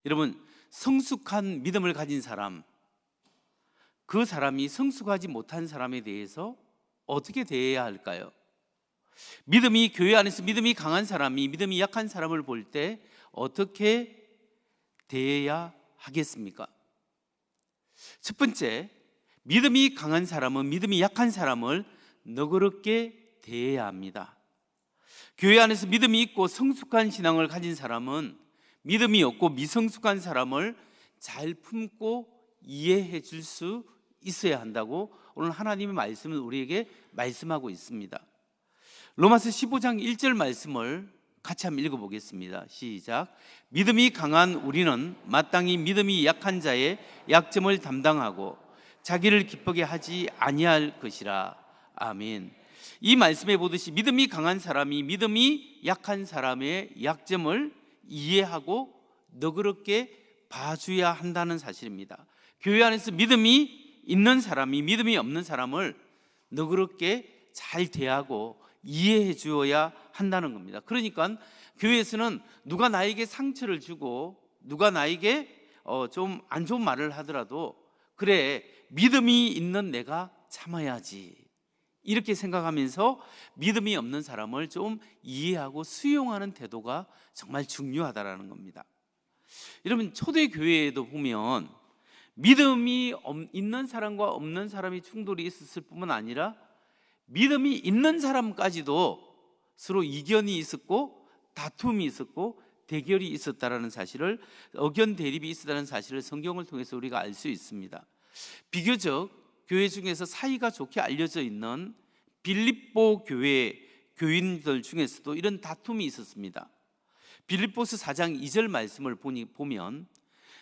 여러분, 성숙한 믿음을 가진 사람, 그 사람이 성숙하지 못한 사람에 대해서 어떻게 대해야 할까요? 믿음이 교회 안에서 믿음이 강한 사람이 믿음이 약한 사람을 볼 때 어떻게 대해야 하겠습니까? 첫 번째, 믿음이 강한 사람은 믿음이 약한 사람을 너그럽게 대해야 합니다. 교회 안에서 믿음이 있고 성숙한 신앙을 가진 사람은 믿음이 없고 미성숙한 사람을 잘 품고 이해해 줄 수 있어야 한다고 오늘 하나님의 말씀을 우리에게 말씀하고 있습니다. 로마서 15장 1절 말씀을 같이 한번 읽어보겠습니다. 시작. 믿음이 강한 우리는 마땅히 믿음이 약한 자의 약점을 담당하고 자기를 기쁘게 하지 아니할 것이라. 아멘. 이 말씀에 보듯이 믿음이 강한 사람이 믿음이 약한 사람의 약점을 이해하고 너그럽게 봐줘야 한다는 사실입니다. 교회 안에서 믿음이 있는 사람이 믿음이 없는 사람을 너그럽게 잘 대하고 이해해 주어야 한다는 겁니다. 그러니까 교회에서는 누가 나에게 상처를 주고 누가 나에게 좀 안 좋은 말을 하더라도 그래, 믿음이 있는 내가 참아야지, 이렇게 생각하면서 믿음이 없는 사람을 좀 이해하고 수용하는 태도가 정말 중요하다는 겁니다. 여러분, 초대교회에도 보면 믿음이 있는 사람과 없는 사람이 충돌이 있었을 뿐만 아니라 믿음이 있는 사람까지도 서로 이견이 있었고 다툼이 있었고 대결이 있었다는 사실을, 의견 대립이 있었다는 사실을 성경을 통해서 우리가 알 수 있습니다. 비교적 교회 중에서 사이가 좋게 알려져 있는 빌립보 교회 교인들 중에서도 이런 다툼이 있었습니다. 빌립보서 4장 2절 말씀을 보면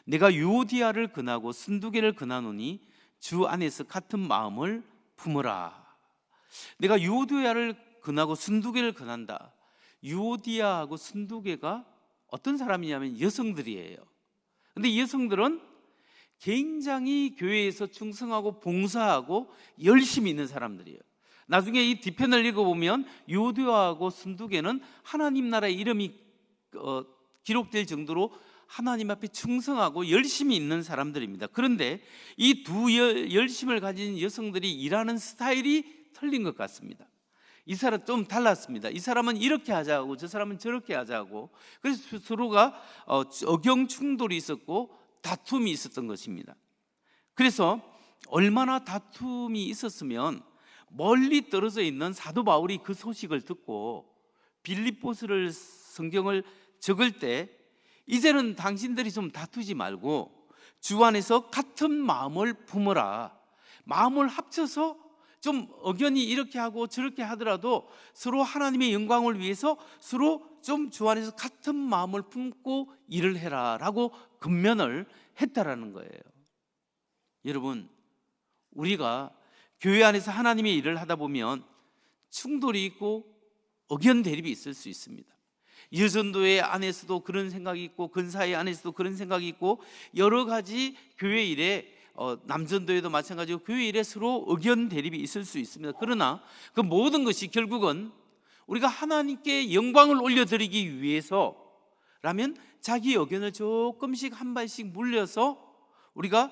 내가 유오디아를 근하고 순두계를 근하노니 주 안에서 같은 마음을 품으라. 내가 유오디아를 근하고 순두계를 근한다. 유오디아하고 순두계가 어떤 사람이냐면 여성들이에요. 근데 이 여성들은 굉장히 교회에서 충성하고 봉사하고 열심히 있는 사람들이에요. 나중에 이 뒤편을 읽어보면 유오디아하고 순두계는 하나님 나라의 이름이 기록될 정도로 하나님 앞에 충성하고 열심히 있는 사람들입니다. 그런데 이 두 열심을 가진 여성들이 일하는 스타일이 틀린 것 같습니다. 이 사람 좀 달랐습니다. 이 사람은 이렇게 하자고 저 사람은 저렇게 하자고, 그래서 서로가 의견 충돌이 있었고 다툼이 있었던 것입니다. 그래서 얼마나 다툼이 있었으면 멀리 떨어져 있는 사도 바울이 그 소식을 듣고 빌립보서를 성경을 적을 때 이제는 당신들이 좀 다투지 말고 주 안에서 같은 마음을 품어라. 마음을 합쳐서 좀 의견이 이렇게 하고 저렇게 하더라도 서로 하나님의 영광을 위해서 서로 좀 주 안에서 같은 마음을 품고 일을 해라 라고 권면을 했다라는 거예요. 여러분, 우리가 교회 안에서 하나님의 일을 하다 보면 충돌이 있고 의견 대립이 있을 수 있습니다. 여전도회 안에서도 그런 생각이 있고 근사회 안에서도 그런 생각이 있고 여러 가지 교회 일에 남전도회도 마찬가지고 교회 일에 서로 의견 대립이 있을 수 있습니다. 그러나 그 모든 것이 결국은 우리가 하나님께 영광을 올려드리기 위해서라면 자기 의견을 조금씩 한 발씩 물려서 우리가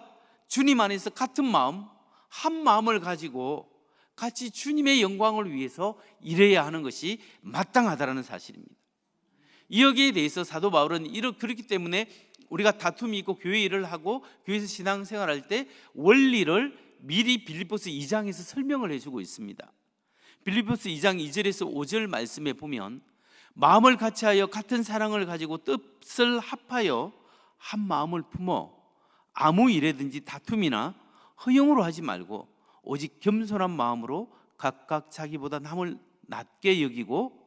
주님 안에서 같은 마음, 한 마음을 가지고 같이 주님의 영광을 위해서 일해야 하는 것이 마땅하다는 사실입니다. 여기에 대해서 사도 바울은 그렇기 때문에 우리가 다툼이 있고 교회 일을 하고 교회에서 신앙생활할 때 원리를 미리 빌립보서 2장에서 설명을 해주고 있습니다. 빌립보서 2장 2절에서 5절 말씀에 보면 마음을 같이하여 같은 사랑을 가지고 뜻을 합하여 한 마음을 품어 아무 일에든지 다툼이나 허용으로 하지 말고 오직 겸손한 마음으로 각각 자기보다 남을 낮게 여기고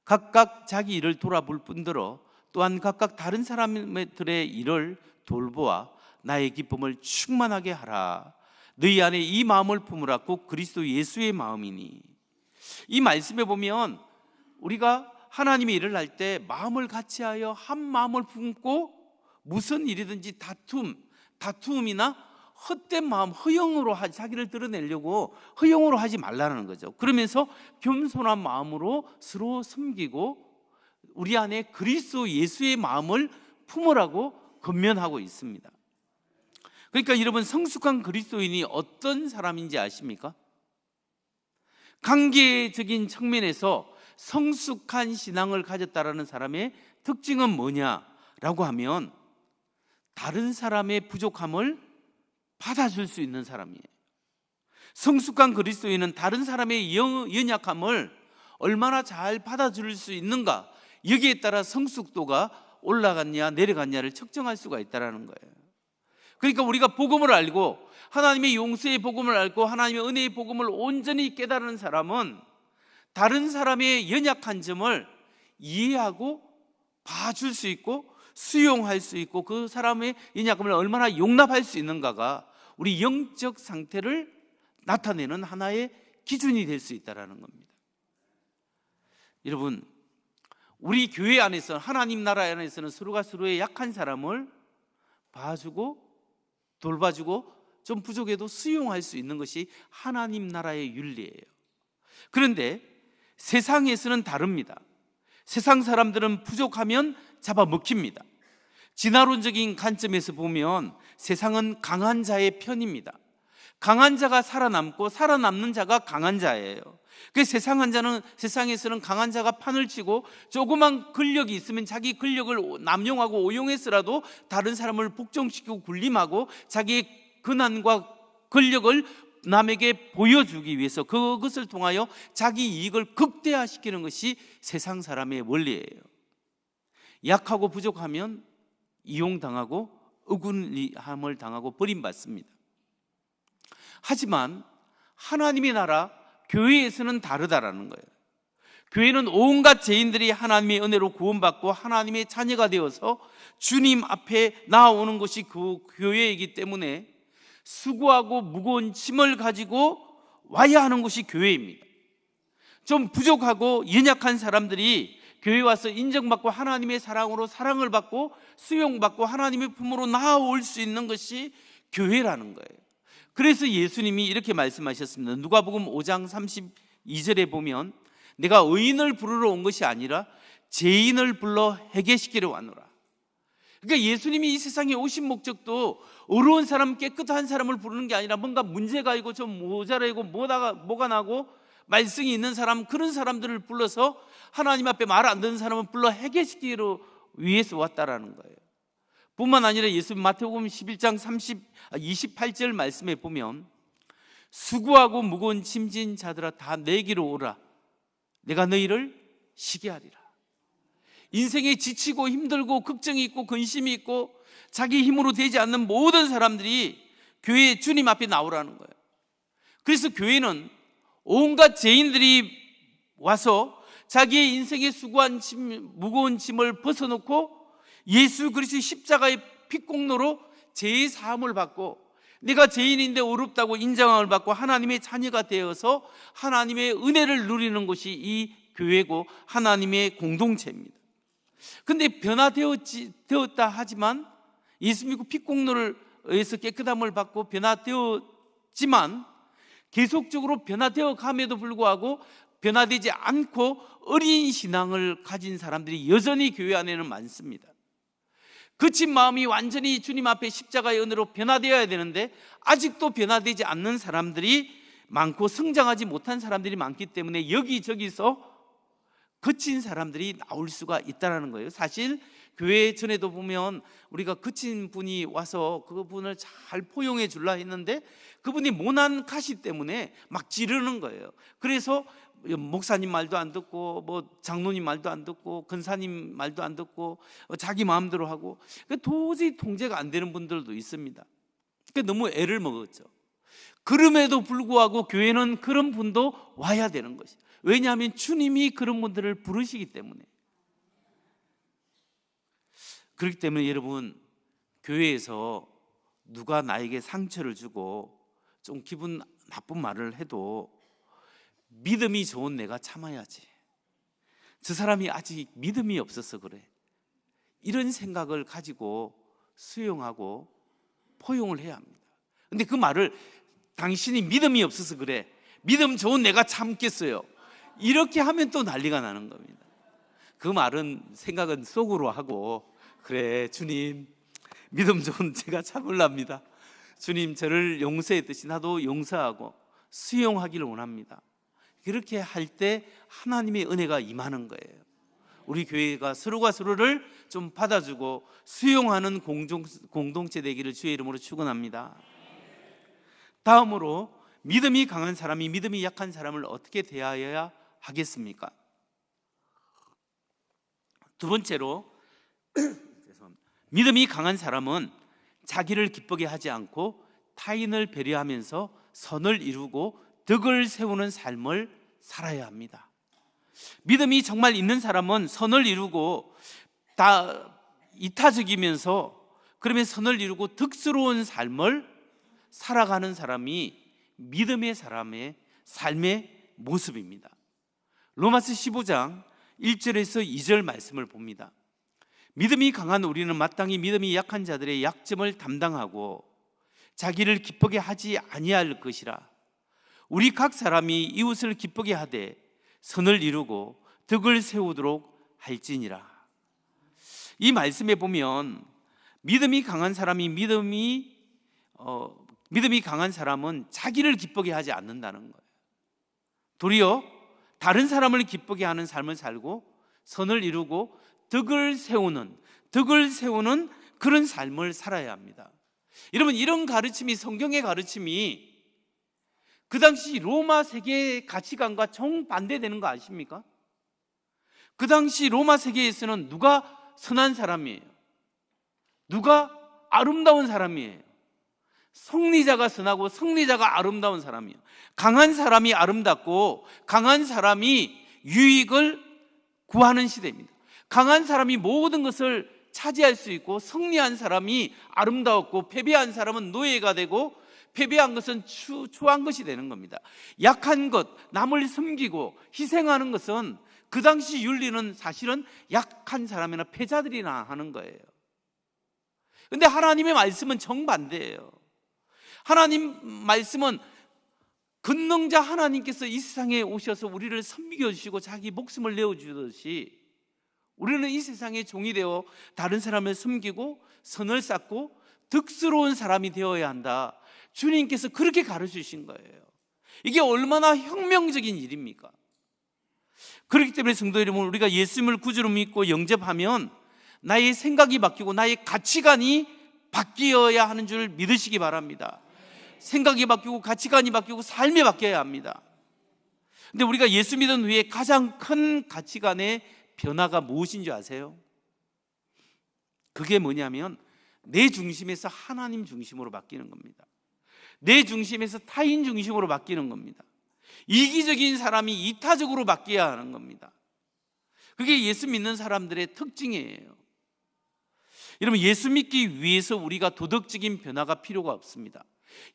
각각 자기 일을 돌아볼 뿐더러 또한 각각 다른 사람들의 일을 돌보아 나의 기쁨을 충만하게 하라. 너희 안에 이 마음을 품으라. 곧 그리스도 예수의 마음이니. 이 말씀에 보면 우리가 하나님의 일을 할 때 마음을 같이하여 한 마음을 품고 무슨 일이든지 다툼이나 헛된 마음, 허영으로 자기를 드러내려고 허영으로 하지 말라는 거죠. 그러면서 겸손한 마음으로 서로 섬기고 우리 안에 그리스도 예수의 마음을 품으라고 권면하고 있습니다. 그러니까 여러분, 성숙한 그리스도인이 어떤 사람인지 아십니까? 관계적인 측면에서 성숙한 신앙을 가졌다라는 사람의 특징은 뭐냐라고 하면 다른 사람의 부족함을 받아줄 수 있는 사람이에요. 성숙한 그리스도인은 다른 사람의 연약함을 얼마나 잘 받아줄 수 있는가, 여기에 따라 성숙도가 올라갔냐 내려갔냐를 측정할 수가 있다는 거예요. 그러니까 우리가 복음을 알고 하나님의 용서의 복음을 알고 하나님의 은혜의 복음을 온전히 깨달은 사람은 다른 사람의 연약한 점을 이해하고 봐줄 수 있고 수용할 수 있고 그 사람의 연약함을 얼마나 용납할 수 있는가가 우리 영적 상태를 나타내는 하나의 기준이 될 수 있다는 겁니다. 여러분, 우리 교회 안에서, 하나님 나라 안에서는 서로가 서로의 약한 사람을 봐주고 돌봐주고 좀 부족해도 수용할 수 있는 것이 하나님 나라의 윤리예요. 그런데 세상에서는 다릅니다. 세상 사람들은 부족하면 잡아먹힙니다. 진화론적인 관점에서 보면 세상은 강한 자의 편입니다. 강한 자가 살아남고 살아남는 자가 강한 자예요. 그 세상에서는 강한 자가 판을 치고 조그만 권력이 있으면 자기 권력을 남용하고 오용해서라도 다른 사람을 복종시키고 군림하고 자기의 권한과 권력을 남에게 보여주기 위해서 그것을 통하여 자기 이익을 극대화시키는 것이 세상 사람의 원리예요. 약하고 부족하면 이용당하고 억울함을 당하고 버림받습니다. 하지만 하나님의 나라 교회에서는 다르다라는 거예요. 교회는 온갖 죄인들이 하나님의 은혜로 구원받고 하나님의 자녀가 되어서 주님 앞에 나아오는 것이 그 교회이기 때문에 수고하고 무거운 짐을 가지고 와야 하는 것이 교회입니다. 좀 부족하고 연약한 사람들이 교회 와서 인정받고 하나님의 사랑으로 사랑을 받고 수용받고 하나님의 품으로 나아올 수 있는 것이 교회라는 거예요. 그래서 예수님이 이렇게 말씀하셨습니다. 누가복음 5장 32절에 보면 내가 의인을 부르러 온 것이 아니라 죄인을 불러 회개시키러 왔노라. 그러니까 예수님이 이 세상에 오신 목적도 어려운 사람, 깨끗한 사람을 부르는 게 아니라 뭔가 문제가 있고 좀 모자라고 뭐가 나고 말썽이 있는 사람, 그런 사람들을 불러서 하나님 앞에 말 안 듣는 사람을 불러 회개시키러 위해서 왔다라는 거예요. 뿐만 아니라 예수님 마태복음 11장 28절 말씀에 보면 수고하고 무거운 짐진 자들아 다 내게로 오라. 내가 너희를 쉬게 하리라. 인생에 지치고 힘들고 걱정이 있고 근심이 있고 자기 힘으로 되지 않는 모든 사람들이 교회 주님 앞에 나오라는 거예요. 그래서 교회는 온갖 죄인들이 와서 자기의 인생에 수고한 무거운 짐을 벗어놓고 예수 그리스도의 십자가의 피공로로 죄의 사함을 받고 내가 죄인인데 어렵다고 인정함을 받고 하나님의 자녀가 되어서 하나님의 은혜를 누리는 것이 이 교회고 하나님의 공동체입니다. 그런데 변화되었다 하지만 예수 믿고 피공로를 의해서 깨끗함을 받고 변화되었지만 계속적으로 변화되어 감에도 불구하고 변화되지 않고 어린 신앙을 가진 사람들이 여전히 교회 안에는 많습니다. 그친 마음이 완전히 주님 앞에 십자가의 은혜로 변화되어야 되는데 아직도 변화되지 않는 사람들이 많고 성장하지 못한 사람들이 많기 때문에 여기저기서 거친 사람들이 나올 수가 있다는 거예요. 사실 교회 전에도 보면 우리가 거친 분이 와서 그분을 잘 포용해 주려 했는데 그분이 모난 가시 때문에 막 지르는 거예요. 그래서 목사님 말도 안 듣고 뭐 장로님 말도 안 듣고 근사님 말도 안 듣고 자기 마음대로 하고 도저히 통제가 안 되는 분들도 있습니다. 그러니까 너무 애를 먹었죠. 그럼에도 불구하고 교회는 그런 분도 와야 되는 것이. 왜냐하면 주님이 그런 분들을 부르시기 때문에. 그렇기 때문에 여러분, 교회에서 누가 나에게 상처를 주고 좀 기분 나쁜 말을 해도 믿음이 좋은 내가 참아야지. 저 사람이 아직 믿음이 없어서 그래. 이런 생각을 가지고 수용하고 포용을 해야 합니다. 근데 그 말을 당신이 믿음이 없어서 그래, 믿음 좋은 내가 참겠어요, 이렇게 하면 또 난리가 나는 겁니다. 그 말은 생각은 속으로 하고 그래 주님, 믿음 좋은 제가 참을랍니다. 주님, 저를 용서했듯이 나도 용서하고 수용하기를 원합니다. 그렇게 할 때 하나님의 은혜가 임하는 거예요. 우리 교회가 서로가 서로를 좀 받아주고 수용하는 공동체 되기를 주의 이름으로 축원합니다. 다음으로, 믿음이 강한 사람이 믿음이 약한 사람을 어떻게 대하여야 하겠습니까? 두 번째로, 믿음이 강한 사람은 자기를 기쁘게 하지 않고 타인을 배려하면서 선을 이루고 덕을 세우는 삶을 살아야 합니다. 믿음이 정말 있는 사람은 선을 이루고 다 이타적이면서, 그러면 선을 이루고 덕스러운 삶을 살아가는 사람이 믿음의 사람의 삶의 모습입니다. 로마서 15장 1절에서 2절 말씀을 봅니다. 믿음이 강한 우리는 마땅히 믿음이 약한 자들의 약점을 담당하고 자기를 기쁘게 하지 아니할 것이라. 우리 각 사람이 이웃을 기쁘게 하되 선을 이루고 덕을 세우도록 할지니라. 이 말씀에 보면 믿음이 강한 사람은 자기를 기쁘게 하지 않는다는 거예요. 도리어 다른 사람을 기쁘게 하는 삶을 살고 선을 이루고 덕을 세우는 그런 삶을 살아야 합니다. 여러분, 이런 가르침이, 성경의 가르침이 그 당시 로마 세계의 가치관과 정반대되는 거 아십니까? 그 당시 로마 세계에서는 누가 선한 사람이에요? 누가 아름다운 사람이에요? 승리자가 선하고 승리자가 아름다운 사람이에요. 강한 사람이 아름답고 강한 사람이 유익을 구하는 시대입니다. 강한 사람이 모든 것을 차지할 수 있고, 승리한 사람이 아름다웠고, 패배한 사람은 노예가 되고, 패배한 것은 추한 것이 되는 겁니다. 약한 것, 남을 섬기고 희생하는 것은 그 당시 윤리는 사실은 약한 사람이나 패자들이나 하는 거예요. 그런데 하나님의 말씀은 정반대예요. 하나님 말씀은 권능자 하나님께서 이 세상에 오셔서 우리를 섬겨주시고 자기 목숨을 내어주듯이 우리는 이 세상의 종이 되어 다른 사람을 섬기고 선을 쌓고 덕스러운 사람이 되어야 한다. 주님께서 그렇게 가르치신 거예요. 이게 얼마나 혁명적인 일입니까? 그렇기 때문에 성도 여러분, 우리가 예수님을 구주로 믿고 영접하면 나의 생각이 바뀌고 나의 가치관이 바뀌어야 하는 줄 믿으시기 바랍니다. 생각이 바뀌고 가치관이 바뀌고 삶이 바뀌어야 합니다. 근데 우리가 예수 믿은 후에 가장 큰 가치관의 변화가 무엇인 줄 아세요? 그게 뭐냐면 내 중심에서 하나님 중심으로 바뀌는 겁니다. 내 중심에서 타인 중심으로 바뀌는 겁니다. 이기적인 사람이 이타적으로 바뀌어야 하는 겁니다. 그게 예수 믿는 사람들의 특징이에요. 여러분, 예수 믿기 위해서 우리가 도덕적인 변화가 필요가 없습니다.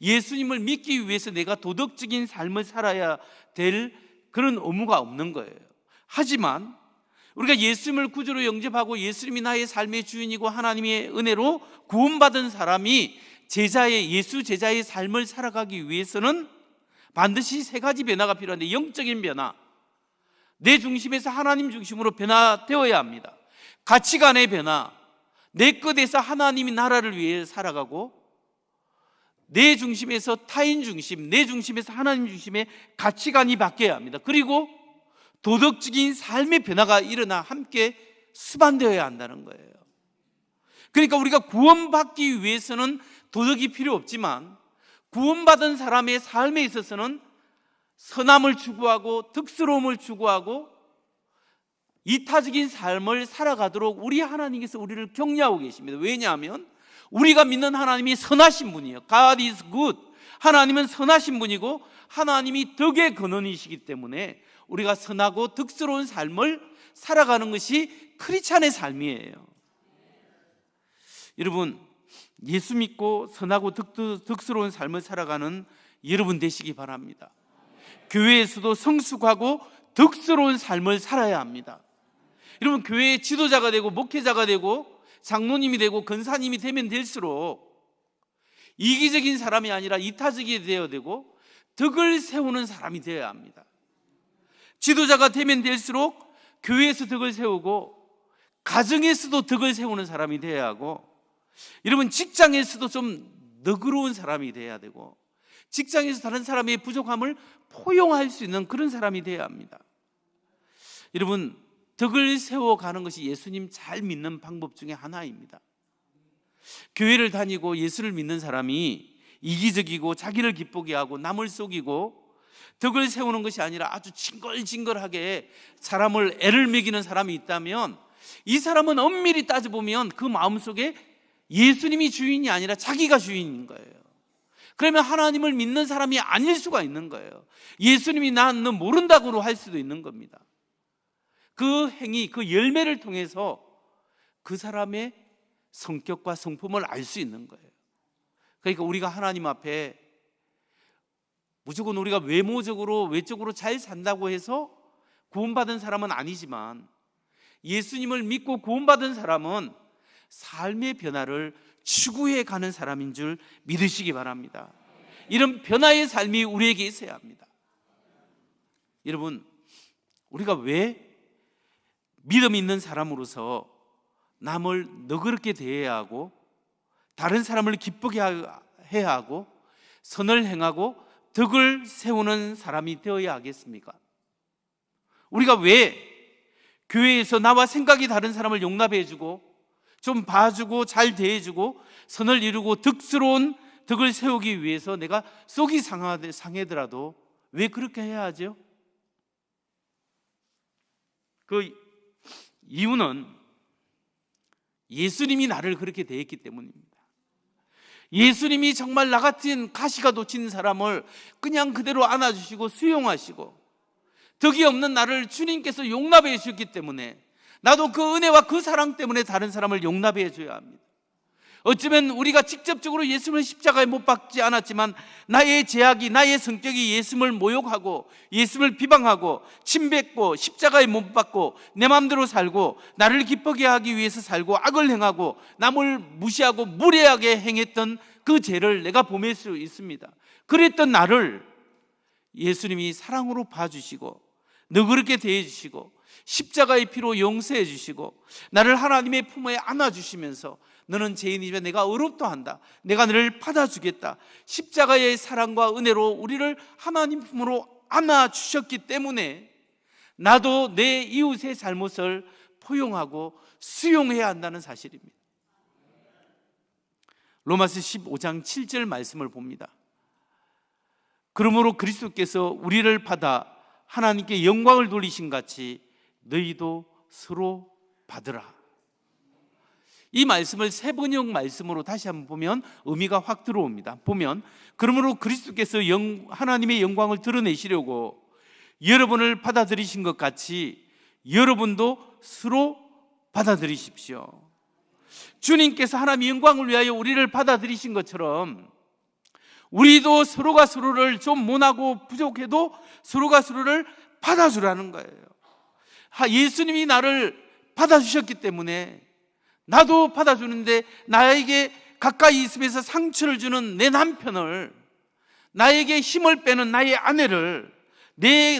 예수님을 믿기 위해서 내가 도덕적인 삶을 살아야 될 그런 의무가 없는 거예요. 하지만 우리가 예수님을 구주로 영접하고 예수님이 나의 삶의 주인이고 하나님의 은혜로 구원받은 사람이 예수 제자의 삶을 살아가기 위해서는 반드시 세 가지 변화가 필요한데, 영적인 변화, 내 중심에서 하나님 중심으로 변화되어야 합니다. 가치관의 변화, 내 것에서 하나님이 나라를 위해 살아가고, 내 중심에서 타인 중심, 내 중심에서 하나님 중심의 가치관이 바뀌어야 합니다. 그리고 도덕적인 삶의 변화가 일어나 함께 수반되어야 한다는 거예요. 그러니까 우리가 구원받기 위해서는 도덕이 필요 없지만 구원받은 사람의 삶에 있어서는 선함을 추구하고 덕스러움을 추구하고 이타적인 삶을 살아가도록 우리 하나님께서 우리를 격려하고 계십니다. 왜냐하면 우리가 믿는 하나님이 선하신 분이에요. God is good. 하나님은 선하신 분이고 하나님이 덕의 근원이시기 때문에 우리가 선하고 덕스러운 삶을 살아가는 것이 크리스찬의 삶이에요. 여러분, 예수 믿고 선하고 덕스러운 삶을 살아가는 여러분 되시기 바랍니다. 교회에서도 성숙하고 덕스러운 삶을 살아야 합니다. 여러분, 교회의 지도자가 되고 목회자가 되고 장로님이 되고 권사님이 되면 될수록 이기적인 사람이 아니라 이타적이 되어야 되고 덕을 세우는 사람이 되어야 합니다. 지도자가 되면 될수록 교회에서 덕을 세우고 가정에서도 덕을 세우는 사람이 되어야 하고, 여러분 직장에서도 좀 너그러운 사람이 되어야 되고, 직장에서 다른 사람의 부족함을 포용할 수 있는 그런 사람이 되어야 합니다. 여러분, 덕을 세워가는 것이 예수님 잘 믿는 방법 중에 하나입니다. 교회를 다니고 예수를 믿는 사람이 이기적이고 자기를 기쁘게 하고 남을 속이고 덕을 세우는 것이 아니라 아주 징글징글하게 사람을 애를 먹이는 사람이 있다면, 이 사람은 엄밀히 따져보면 그 마음속에 예수님이 주인이 아니라 자기가 주인인 거예요. 그러면 하나님을 믿는 사람이 아닐 수가 있는 거예요. 예수님이 너 모른다고 할 수도 있는 겁니다. 그 행위, 그 열매를 통해서 그 사람의 성격과 성품을 알 수 있는 거예요. 그러니까 우리가 하나님 앞에 무조건 우리가 외적으로 잘 산다고 해서 구원받은 사람은 아니지만, 예수님을 믿고 구원받은 사람은 삶의 변화를 추구해 가는 사람인 줄 믿으시기 바랍니다. 이런 변화의 삶이 우리에게 있어야 합니다. 여러분, 우리가 왜 믿음 있는 사람으로서 남을 너그럽게 대해야 하고, 다른 사람을 기쁘게 해야 하고, 선을 행하고 덕을 세우는 사람이 되어야 하겠습니까? 우리가 왜 교회에서 나와 생각이 다른 사람을 용납해주고 좀 봐주고 잘 대해주고 선을 이루고 덕스러운 덕을 세우기 위해서 내가 속이 상하더라도 왜 그렇게 해야 하죠? 그 이유는 예수님이 나를 그렇게 대했기 때문입니다. 예수님이 정말 나 같은 가시가 돋친 사람을 그냥 그대로 안아주시고 수용하시고, 덕이 없는 나를 주님께서 용납해 주셨기 때문에 나도 그 은혜와 그 사랑 때문에 다른 사람을 용납해 줘야 합니다. 어쩌면 우리가 직접적으로 예수님을 십자가에 못 박지 않았지만 나의 제약이, 나의 성격이 예수님을 모욕하고 예수님을 비방하고 침뱉고 십자가에 못 박고 내 마음대로 살고 나를 기쁘게 하기 위해서 살고 악을 행하고 남을 무시하고 무례하게 행했던 그 죄를 내가 범할 수 있습니다. 그랬던 나를 예수님이 사랑으로 봐주시고 너그럽게 대해주시고 십자가의 피로 용서해 주시고 나를 하나님의 품에 안아주시면서 너는 죄인이지만 내가 의롭다 한다, 내가 너를 받아주겠다, 십자가의 사랑과 은혜로 우리를 하나님 품으로 안아주셨기 때문에 나도 내 이웃의 잘못을 포용하고 수용해야 한다는 사실입니다. 로마서 15장 7절 말씀을 봅니다. 그러므로 그리스도께서 우리를 받아 하나님께 영광을 돌리신 같이 너희도 서로 받으라. 이 말씀을 세번역 말씀으로 다시 한번 보면 의미가 확 들어옵니다. 보면 그러므로 그리스도께서 하나님의 영광을 드러내시려고 여러분을 받아들이신 것 같이 여러분도 서로 받아들이십시오. 주님께서 하나님의 영광을 위하여 우리를 받아들이신 것처럼 우리도 서로가 서로를 좀 못하고 부족해도 서로가 서로를 받아주라는 거예요. 예수님이 나를 받아주셨기 때문에 나도 받아주는데, 나에게 가까이 있으면서 상처를 주는 내 남편을, 나에게 힘을 빼는 나의 아내를,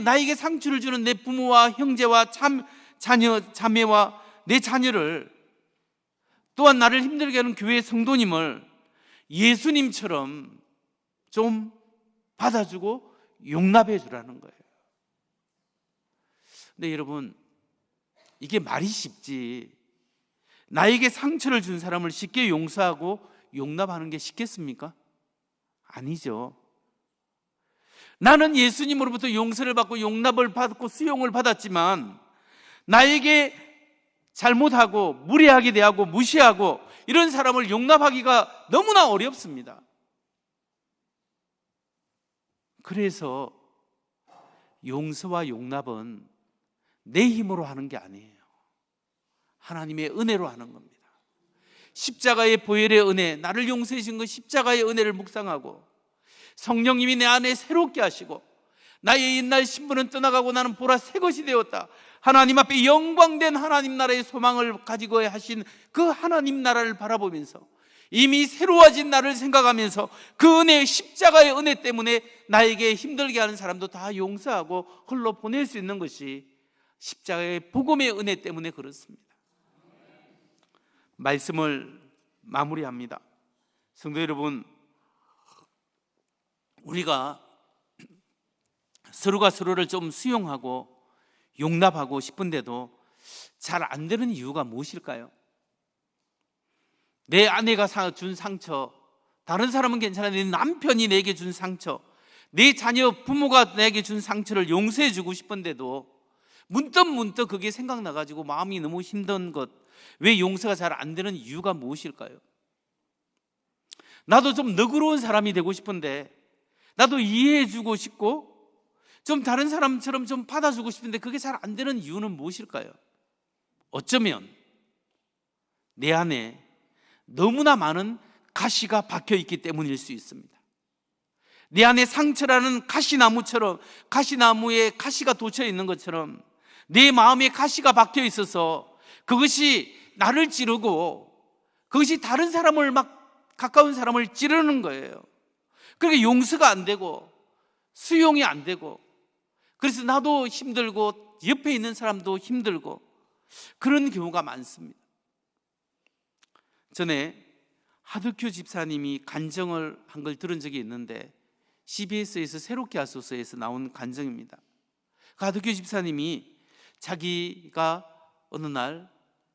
나에게 상처를 주는 내 부모와 형제와 자매와 내 자녀를, 또한 나를 힘들게 하는 교회 성도님을 예수님처럼 좀 받아주고 용납해 주라는 거예요. 근데 여러분, 이게 말이 쉽지, 나에게 상처를 준 사람을 쉽게 용서하고 용납하는 게 쉽겠습니까? 아니죠. 나는 예수님으로부터 용서를 받고 용납을 받고 수용을 받았지만 나에게 잘못하고 무례하게 대하고 무시하고 이런 사람을 용납하기가 너무나 어렵습니다. 그래서 용서와 용납은 내 힘으로 하는 게 아니에요. 하나님의 은혜로 하는 겁니다. 십자가의 보혈의 은혜, 나를 용서해 주신 그 십자가의 은혜를 묵상하고 성령님이 내 안에 새롭게 하시고 나의 옛날 신분은 떠나가고 나는 보라 새 것이 되었다, 하나님 앞에 영광된 하나님 나라의 소망을 가지고 하신 그 하나님 나라를 바라보면서 이미 새로워진 나를 생각하면서 그 은혜, 십자가의 은혜 때문에 나에게 힘들게 하는 사람도 다 용서하고 흘러 보낼 수 있는 것이 십자가의 복음의 은혜 때문에 그렇습니다. 말씀을 마무리합니다. 성도 여러분, 우리가 서로가 서로를 좀 수용하고 용납하고 싶은데도 잘 안 되는 이유가 무엇일까요? 내 아내가 준 상처, 다른 사람은 괜찮은데 내 남편이 내게 준 상처, 내 자녀 부모가 내게 준 상처를 용서해 주고 싶은데도 문득 그게 생각나가지고 마음이 너무 힘든 것, 왜 용서가 잘 안 되는 이유가 무엇일까요? 나도 좀 너그러운 사람이 되고 싶은데, 나도 이해해 주고 싶고 좀 다른 사람처럼 좀 받아주고 싶은데 그게 잘 안 되는 이유는 무엇일까요? 어쩌면 내 안에 너무나 많은 가시가 박혀 있기 때문일 수 있습니다. 내 안에 상처라는 가시나무처럼, 가시나무에 가시가 돋쳐 있는 것처럼 내 마음에 가시가 박혀 있어서 그것이 나를 찌르고 그것이 다른 사람을 막 가까운 사람을 찌르는 거예요. 그러니까 용서가 안 되고 수용이 안 되고, 그래서 나도 힘들고 옆에 있는 사람도 힘들고 그런 경우가 많습니다. 전에 하드큐 집사님이 간증을 한 걸 들은 적이 있는데, CBS에서 새롭게 하소서에서 나온 간증입니다. 하드큐 집사님이 자기가 어느 날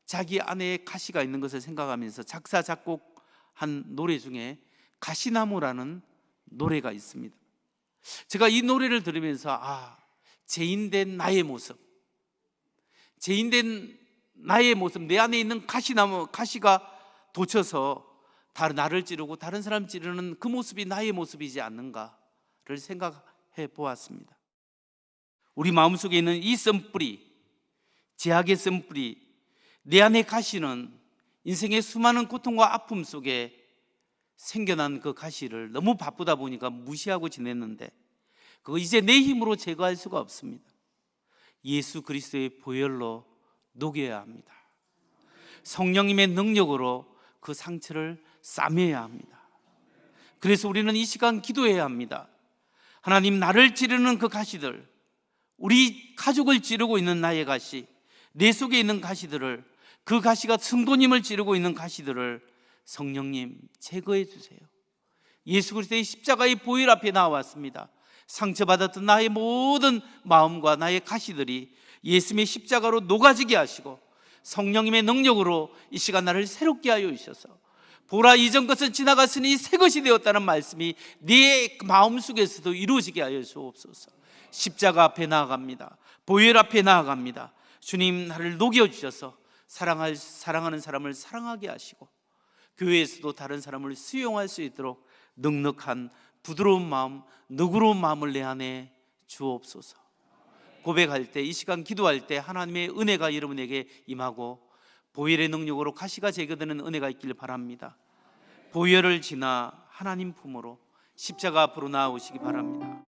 자기 안에 가시가 있는 것을 생각하면서 작사 작곡한 노래 중에 가시나무라는 노래가 있습니다. 제가 이 노래를 들으면서 죄인된 나의 모습, 죄인된 나의 모습, 내 안에 있는 가시나무, 가시가 돋쳐서 나를 찌르고 다른 사람 찌르는 그 모습이 나의 모습이지 않는가를 생각해 보았습니다. 우리 마음속에 있는 이 씀뿌리, 죄악의 씀뿌리, 내 안의 가시는 인생의 수많은 고통과 아픔 속에 생겨난 그 가시를 너무 바쁘다 보니까 무시하고 지냈는데, 그거 이제 내 힘으로 제거할 수가 없습니다. 예수 그리스도의 보혈로 녹여야 합니다. 성령님의 능력으로 그 상처를 싸매야 합니다. 그래서 우리는 이 시간 기도해야 합니다. 하나님, 나를 찌르는 그 가시들, 우리 가족을 찌르고 있는 나의 가시, 내 속에 있는 가시들을, 그 가시가 성도님을 찌르고 있는 가시들을 성령님 제거해 주세요. 예수 그리스도의 십자가의 보혈 앞에 나왔습니다. 상처받았던 나의 모든 마음과 나의 가시들이 예수님의 십자가로 녹아지게 하시고 성령님의 능력으로 이 시간 나를 새롭게 하여 주셔서, 보라 이전 것은 지나갔으니 새 것이 되었다는 말씀이 네 마음속에서도 이루어지게 하여 주옵소서. 십자가 앞에 나아갑니다. 보혈 앞에 나아갑니다. 주님, 나를 녹여주셔서 사랑하는 사람을 사랑하게 하시고 교회에서도 다른 사람을 수용할 수 있도록 넉넉한 부드러운 마음, 너그러운 마음을 내 안에 주옵소서. 고백할 때, 이 시간 기도할 때 하나님의 은혜가 여러분에게 임하고 보혈의 능력으로 가시가 제거되는 은혜가 있길 바랍니다. 보혈을 지나 하나님 품으로 십자가 앞으로 나아오시기 바랍니다.